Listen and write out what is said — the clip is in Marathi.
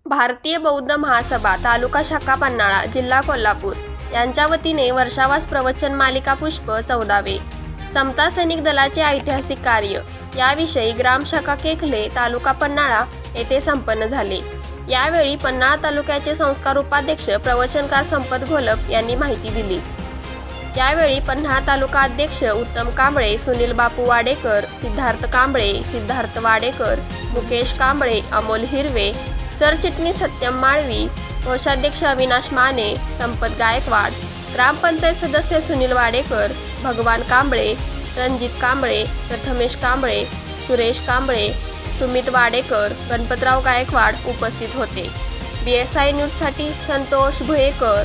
भारतीय बौद्ध महासभा तालुका शाखा पन्हाळा जिल्हा कोल्हापूर यांच्या वतीने वर्षावास प्रवचन मालिका पुष्प 14वे समता सैनिक दलाचे ऐतिहासिक कार्य याविषयी ग्रामशाखा केखले तालुका पन्हाळा येथे संपन्न झाले। यावेळी पन्हाळा तालुक्याचे संस्कार उपाध्यक्ष प्रवचनकार संपत घोलप यांनी माहिती दिली। यावेळी पन्हाळा तालुका अध्यक्ष उत्तम कांबळे, सुनील बापू वाडेकर, सिद्धार्थ कांबळे, सिद्धार्थ वाडेकर, मुकेश कांबळे, अमोल हिरवे, सरचिटणीस सत्यम माळवी, कोषाध्यक्ष अविनाश माने, संपत गायकवाड, ग्रामपंचायत सदस्य सुनील वाडेकर, भगवान कांबळे, रणजित कांबळे, प्रथमेश कांबळे, सुरेश कांबळे, सुमित वाडेकर, गणपतराव गायकवाड उपस्थित होते। BSI न्यूजसाठी संतोष भुयेकर।